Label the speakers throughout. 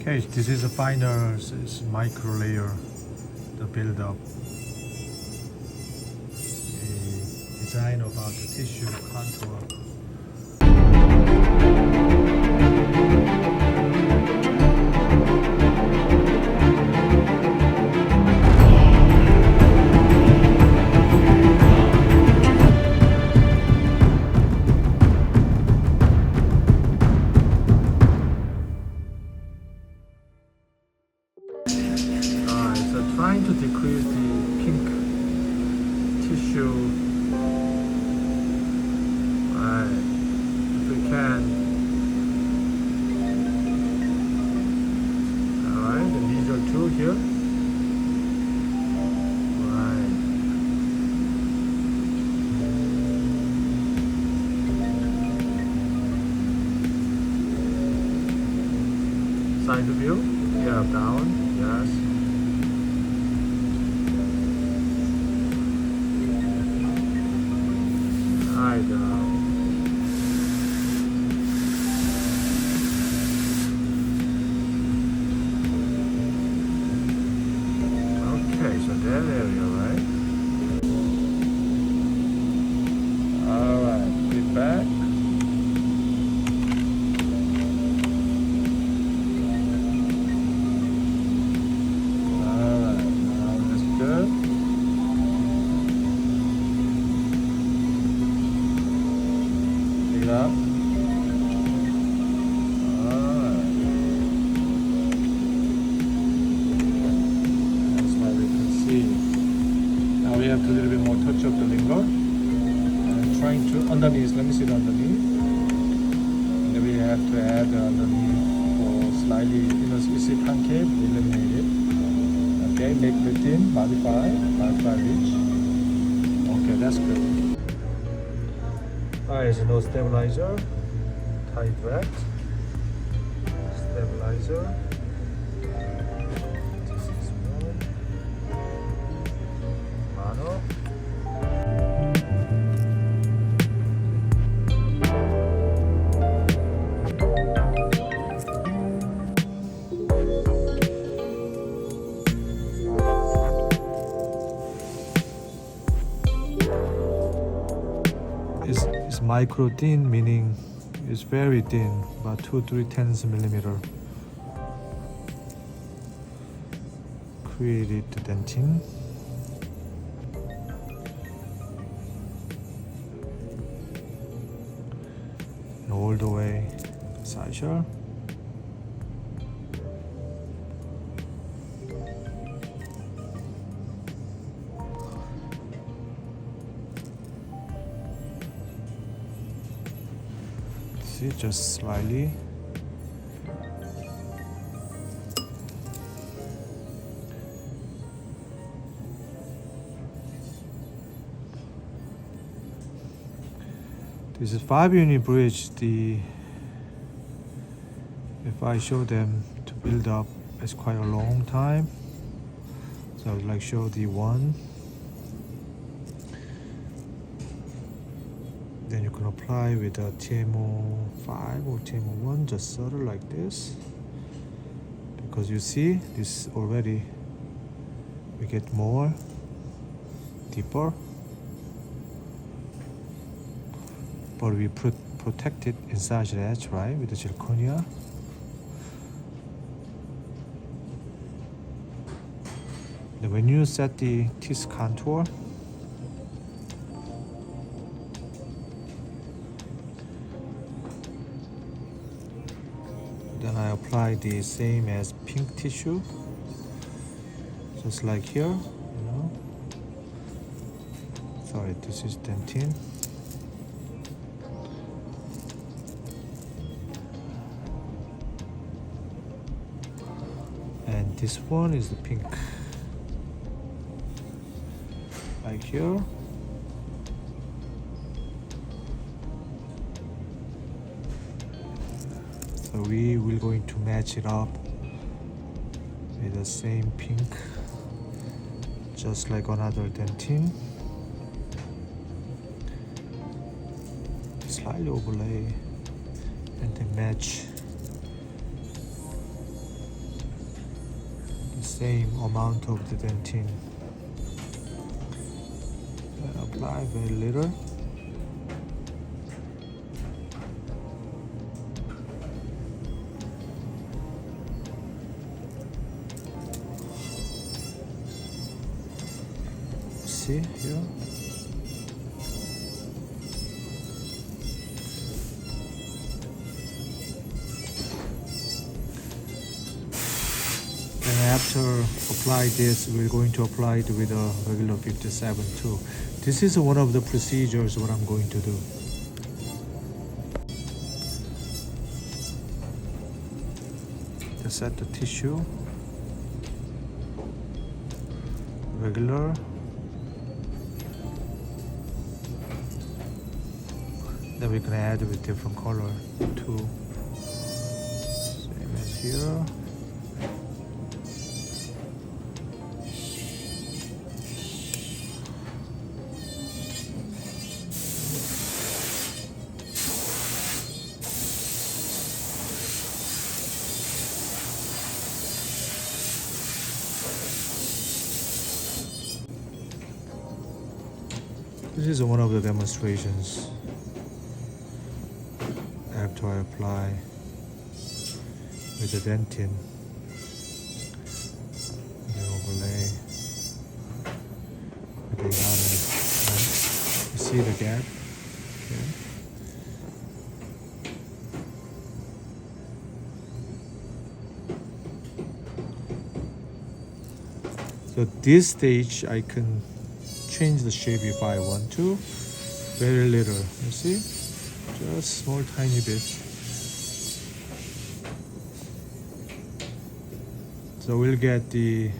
Speaker 1: Okay, this is the final micro layer, the build up. The design about the tissue contour. Trying to decrease the pink tissue. Right, if we can. Alright, the leisure 2 here. Right. Side view. Yeah, down. Yes. Okay, so that area, right? Alright, feedback. Alright, now that's good. Pick it up. Now we have to a little bit more touch of the lingual. And trying to underneath, let me see the underneath. And then we have to add the underneath for slightly, you see concave, eliminate it. Okay, make the thin, modify reach. Okay, that's good. Alright, so no stabilizer, tight rat, stabilizer. It's micro thin, meaning it's very thin, about 2-3 millimeter. Created the dentin. And all the way incisor. See, just slightly. This is 5-unit bridge. If I show them to build up, it's quite a long time. So I would like show the 1. Then you can apply with a TMO 5 or TMO 1, just sort of like this. Because you see, this already we get more deeper. But we protect it inside the edge, right, with the zirconia. Then when you set the teeth contour, then I apply the same as pink tissue, just like here, you know. Sorry, this is dentin. And this one is the pink, like here. So we will going to match it up with the same pink, just like another dentin. Slightly overlay and then match same amount of the dentin. And apply very little. See here. And after apply this, we're going to apply it with a regular 57 too. This is one of the procedures what I'm going to do. To set the tissue, regular. Then we can add with different color too. Same as here. This is one of the demonstrations after I apply with the dentin and then overlay with the garment. You see the gap? Okay. So this stage I can change the shape if I want to. Very little, you see? Just small tiny bit. So we'll get the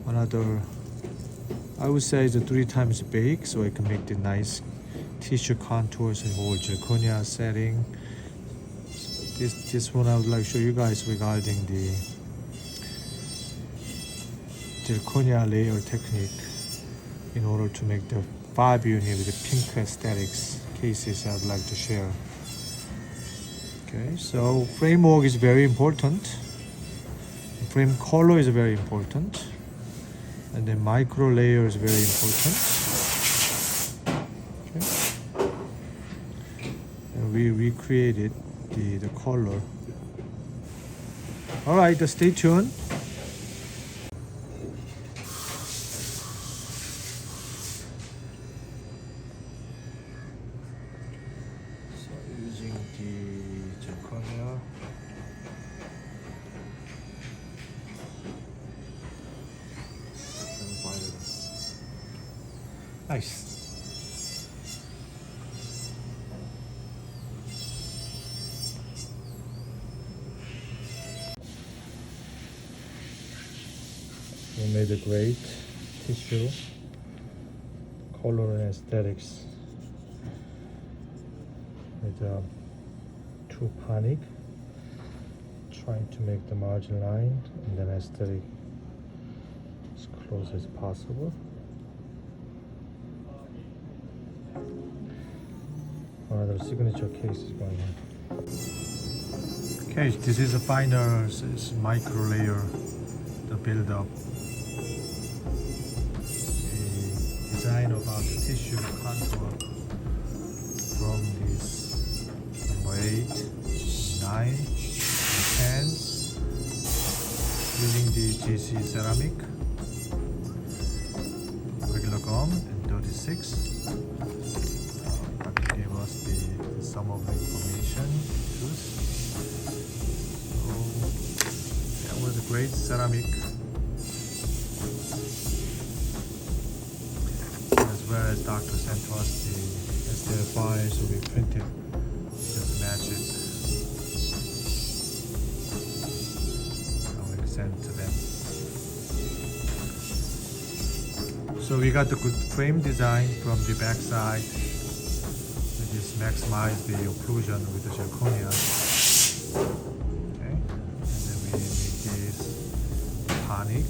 Speaker 1: another, I would say it's a 3 times bake, so I can make the nice tissue contours and whole zirconia setting. This one I would like to show you guys regarding the zirconia layer technique in order to make the 5 unit with the pink aesthetics cases I would like to share. Okay, so framework is very important. Frame color is very important. And then micro layer is very important. Okay. And we recreated the color. Alright, stay tuned. Using the zirconia, nice. We made a great tissue, color and aesthetics. With two panic, trying to make the margin line and then aesthetic as close as possible. Another signature case is going on. Okay, this is a final micro layer, the build up. The design about the tissue contour from this 8, 9, and 10 using the GC ceramic, regular gum, and 36. That gave us the some of the information. So that was a great ceramic, as well as Dr. sent us the STL file, so we printed. Just match it. And we send to them. So we got the good frame design from the back side. We just maximize the occlusion with the zirconia. Okay, and then we make this panic.